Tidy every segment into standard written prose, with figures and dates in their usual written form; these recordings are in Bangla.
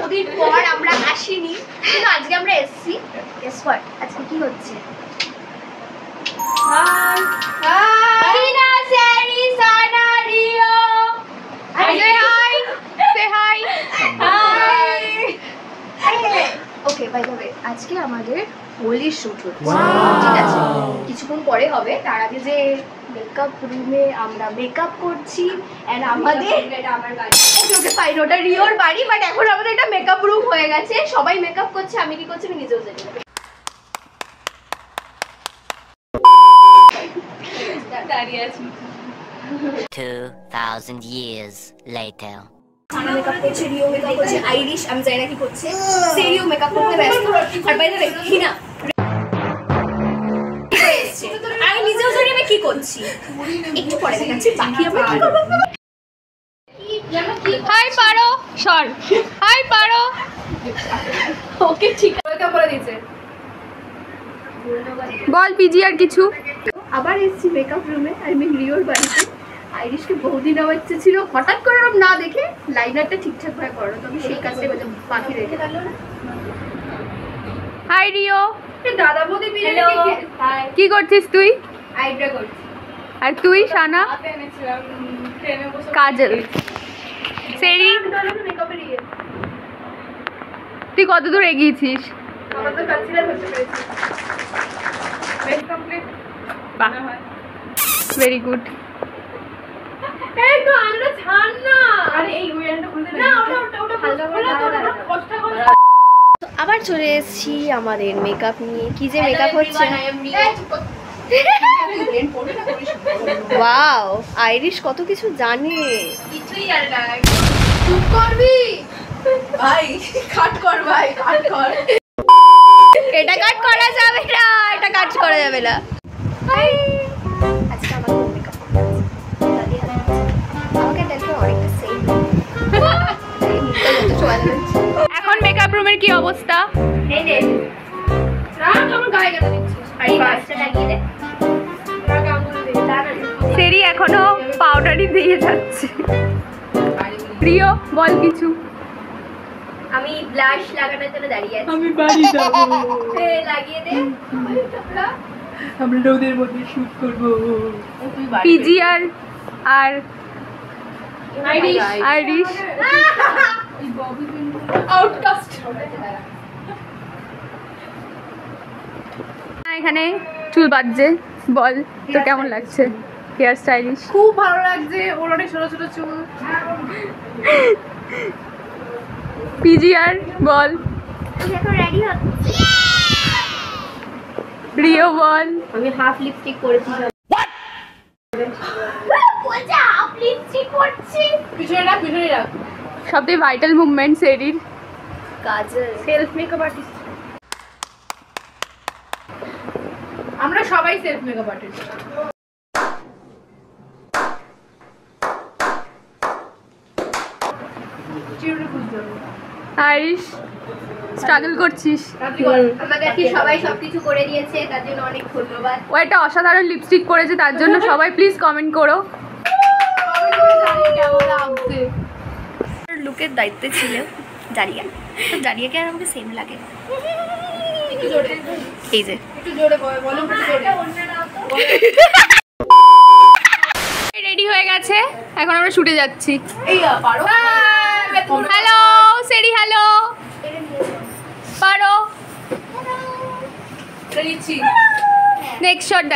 বহুদিন পর আমরা আসিনি, কিন্তু আজকে আমরা এসেছি। গেস হোয়াট, আজকে কি হচ্ছে? High hi Tina, Sherry, Sana, Rio. Say hi, say hi. Hi. Okay, by the way, আজকে আমাদের হোলি শুট হচ্ছে, ঠিক আছে? কিছুক্ষণ পরে হবে। তার আগে যে মেকআপ রুমে আমরা মেকআপ করছি, এন্ড আমাদের এটা আমার গাড়ি। ওকে ফাইন, ওটা রিওর বাড়ি, বাট এখন আমাদের এটা মেকআপ রুম হয়ে গেছে। সবাই মেকআপ করছে, আমি কি করছি আমি নিজেও জানি না। দাঁড়িয়ে আছি। 2000 years later. খানা মেকআপ করছে, রিও মেকআপ করছে, আইরিশ আমি জানি না কি করছে, সেরিও মেকআপ করতে ব্যস্ত। আর বাই দ্য ওয়ে হিনা আমি নিজেও জানি আমি কি করছি, একটু পরে দেখাচ্ছি বাকি আমরা কি করব। হাই পারো সর, হাই পারো। ওকে ঠিক আছে, ওয়েলকাম করে দিয়েছে। বল পিজি আর কিছু। আবার এসেছি মেকআপ রুমে, আই মিন রিওর বাড়িতে। আইরিশকে বহুদিন আমার ইচ্ছে ছিল হঠাৎ করে না দেখে লাইনারটা ঠিকঠাক ভাবে করো, তো আমি সেই কাজটা বাকি রেখে দিলাম। Hi Rio. দাদা বৌদি কি করছিস তুই? আইব্রো করছি। আর তুই সানা? কাজল। সেরি তুই কত দূর এগিয়েছিস? Very good. আবার চলে এসেছি আমাদের মেকআপ নিয়ে। কি যে মেকআপ হচ্ছে, ওয়াও আইরিশ কত কিছু জানে। কিছুই আর না, চুপ করবি ভাই, কাট কর ভাই, কাট কর। এটা কাট করা যাবে না, এটা কাট করা যাবে না। আজকে আমাদের মেকআপ আমাকে দেখো অনেকটা সেম। এখন মেকআপ রুমের কি অবস্থা? এই নে আমার গায়ে কেন দিচ্ছিস? এই মাস্কটা লাগিয়ে দে। সেরি এখনো পাউডারই দিয়ে যাচ্ছে। প্রিয় বল কিছু। আমি ব্লাশ লাগানোর জন্য দাঁড়িয়ে আছি। আমি বাড়ি যাব। লাগিয়ে দে। আমরা রোদের মধ্যে শুট করব। পিজি আর আইরিশ আউটকাস্ট। এখানে চুল বাজছে, বল তো কেমন লাগছে? হেয়ার স্টাইলিশ খুব ভালো লাগছে, ওর অনেক ছোট ছোট চুল। পিজি আর বল। এখন রেডি হচ্ছি। রিও বল। আমি হাফ লিপস্টিক করেছি। সবথেকে ভাইটাল মুভমেন্ট সেরির। কাজল সেলফ মেকআপ আর্টিস্ট। আমরা সবাই self makeup artist. Irish struggle করছিস। আমাদেরকে সবাই সবকিছু করে দিয়েছে, তার জন্য অনেক ধন্যবাদ। ও একটা অসাধারণ লিপস্টিক করেছে, তার জন্য সবাই প্লিজ কমেন্ট করো। লুকের দায়িত্বে ছিল জারিয়া, তো জারিয়াকে আর আমাকে সেম লাগে। এই যে রেডি হয়ে গেছে, এখন আমরা শুটে যাচ্ছি। হ্যালো সেরি, হ্যালো পারো। Next shot.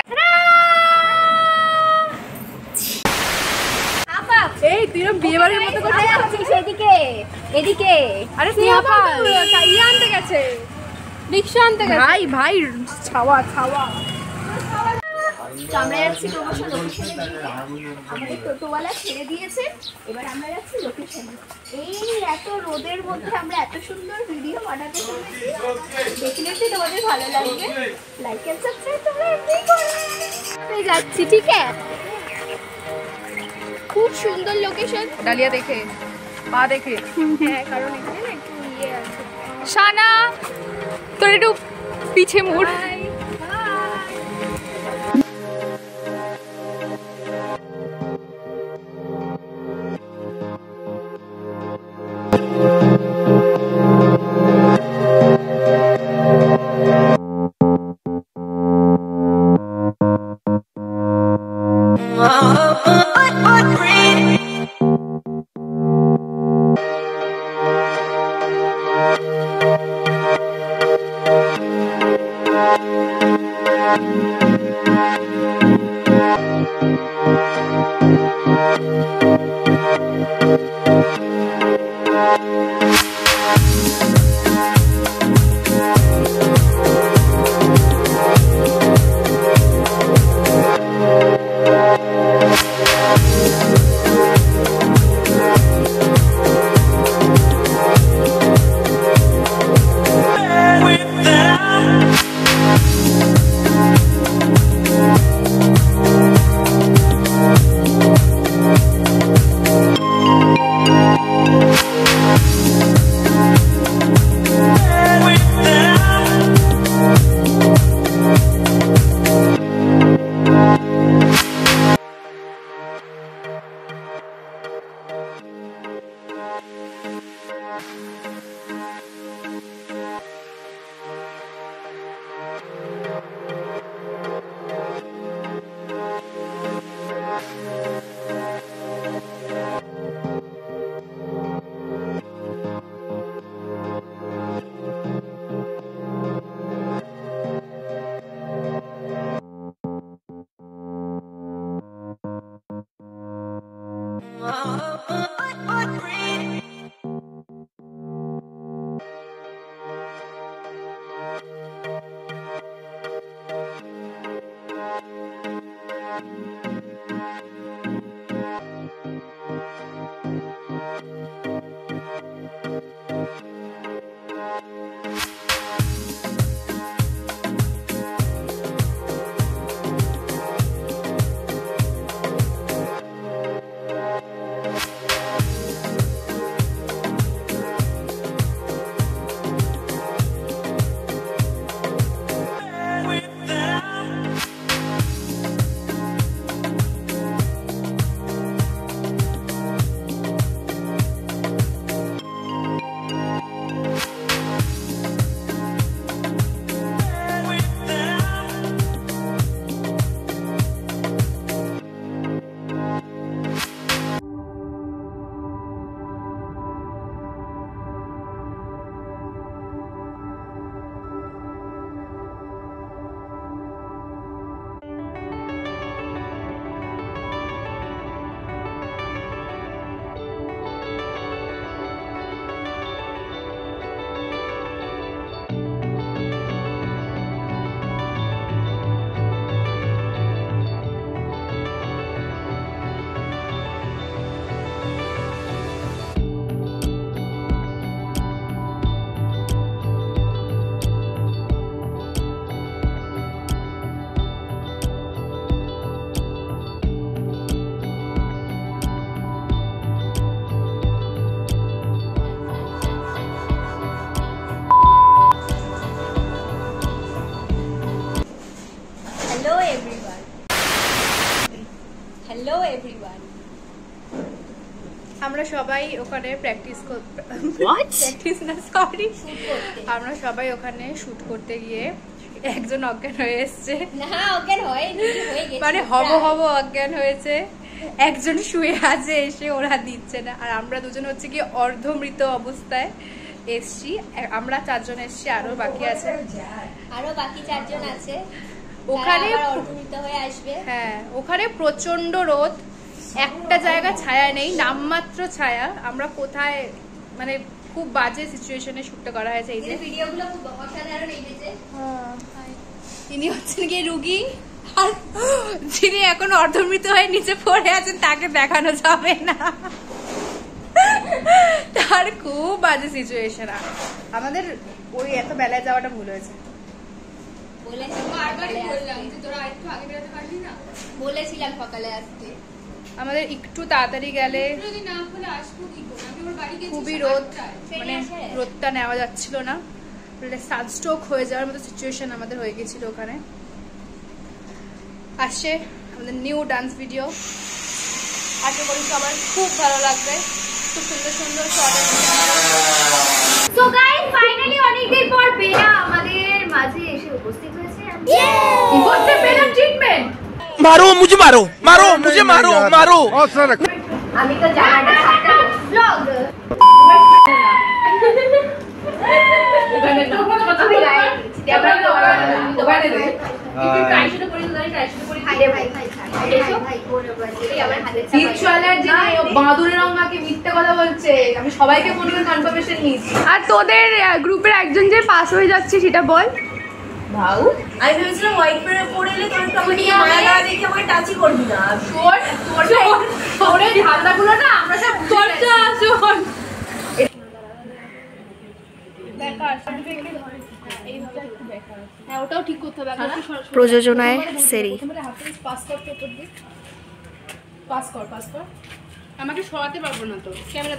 এই তুই বিয়ে বাড়ির মতো করে যাচ্ছিস। এদিকে এদিকে। আরে স্নেহা ইয়ে আনতে গেছে, রিক্সা আনতে গেছে। ভাই ভাই ছাওয়া ছাওয়া। আমরা যাচ্ছি লোকেশনে। আমাদের টোটোওয়ালা ছেড়ে দিয়েছে, এবার আমরা যাচ্ছি লোকেশনে। এই এত রোদের মধ্যে আমরা এত সুন্দর ভিডিও বানাতে চলেছি, ডেফিনেটলি তোমাদের ভালো লাগবে। লাইক এন্ড সাবস্ক্রাইব তোমরা এমনি করবে। যাচ্ছি, ঠিক আছে? খুব সুন্দর লোকেশন। ডালিয়া দেখে, পা দেখে। হ্যাঁ, কারণ এখানে না একটু ইয়ে আছে। সানা তোর একটু পিছে মুড়। এভরিওয়ান। আমরা সবাই ওখানে প্র্যাকটিস আমরা সবাই ওখানে শুট করতে গিয়ে একজন অজ্ঞান হয়ে এসছে, মানে হব অজ্ঞান হয়েছে, একজন শুয়ে আছে এসে ওরা দিচ্ছে না, আর আমরা দুজন হচ্ছে কি অর্ধমৃত অবস্থায় এসছি। আমরা 4 জন এসছি, আরো বাকি আছে, আরো বাকি 4 জন আছে ওখানে অর্ধমৃত হয়ে আসবে। হ্যাঁ, ওখানে প্রচন্ড রোদ, একটা জায়গা ছায়া নেই, নামমাত্র ছায়া। আমরা কোথায়, মানে খুব বাজে সিচুয়েশনে শুটটা করা হয়েছে। এই যে ভিডিওগুলো খুব অসাধারণ এসেছে। ইনি হচ্ছেন কি রুগী, আর যিনি এখন অর্ধমৃত হয়ে নিচে পড়ে আছেন তাকে দেখানো যাবে না, তার খুব বাজে সিচুয়েশন। আমাদের ওই এত বেলায় যাওয়াটা ভুল হয়েছে। বলেছিলাম সকালে আসতে, আমাদের একটু তাড়াতাড়ি গেলে, খুবই রোদ, মানে রোদটা নেওয়া যাচ্ছিল না, সানস্ট্রোক হয়ে যাওয়ার মতো সিচুয়েশন আমাদের হয়ে গেছিল ওখানে। আসছে আমাদের নিউ ডান্স ভিডিও, আশা করি সবার খুব ভালো লাগবে, খুব সুন্দর সুন্দর শর্ট। সো গাইস, ফাইনালি অনেকদিন পর বেলা আমাদের মাঝে এসে উপস্থিত হয়েছে। কি করতে পেলাম ট্রিটমেন্ট? मारो मुझे, मारो मारो मुझे, मारो मारो। আমি তো জানাটা একটা ব্লগ আমি সবাইকে ফোন করে কনফার্মেশন নিয়েছি। আর তোদের গ্রুপের একজন যে পাস হয়ে যাচ্ছে সেটা বল। ভাউ, আমি ভেবেছিলাম হোয়াইট পরে এলে তোর টমেটো মায়া দেখে আমাকে টাচই করবি না। শোন তোর এই ধান্দাগুলো না আমরা সব খরচা শোন। হ্যাঁ, ওটাও ঠিক করতে হবে। প্রযোজনায় সেরি পাস কর, আমাকে সরাতে পারবো না তো ক্যামেরা।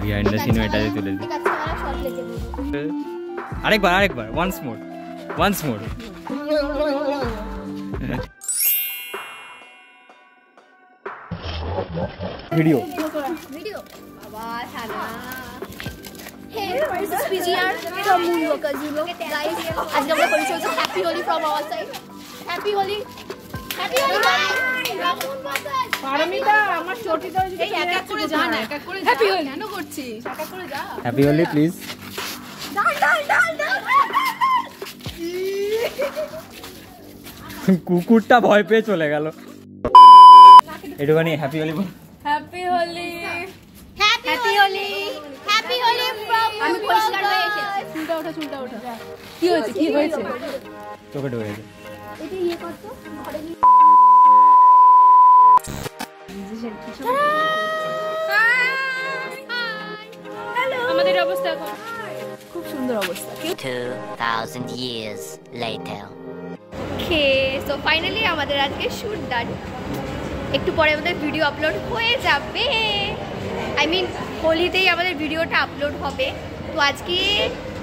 বিহাইন্ড দ্য সিন এটাতে তুলে দিই। আরেকবার ওয়ান্স মোর ভিডিও বাবা সানা Hey, this is PGR from Moonwalkers, you know, guys. আজকে আমরা করে চলছি happy Holi from our side. Happy Holi guys. Paramita আমার চটিটা এই এক এক করে যা না, এক এক করে হ্যাপি হোলি কেন করছিস? এক এক করে যা। Happy Holi please. কুকুরটা ভয় পেয়ে চলে গেল। একটুখানি হ্যাপি হোলি বল। Happy Holi happy Holi from আমি পরিষ্কার হয়ে এসেছি। চুলটা ওঠা কি হয়েছে তোকে ঢুকে গেছে। এটা ইয়ে করতো ঘরে নিয়ে এখন খুব সুন্দর অবস্থা। 2000 years later. ওকে, সো ফাইনালি আমাদের আজকে শুট ডান। একটু পরে আমাদের ভিডিও আপলোড হয়ে যাবে, আই মিন হোলিতেই আমাদের ভিডিওটা আপলোড হবে। তো আজকে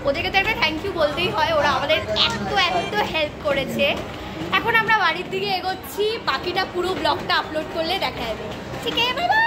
ওদেরকে তো একটা থ্যাংক ইউ বলতেই হয়, ওরা আমাদের এত হেল্প করেছে। এখন আমরা বাড়ির দিকে এগোচ্ছি, বাকিটা পুরো ব্লগটা আপলোড করলে দেখা যাবে। ঠিক আছে, বাই বাই।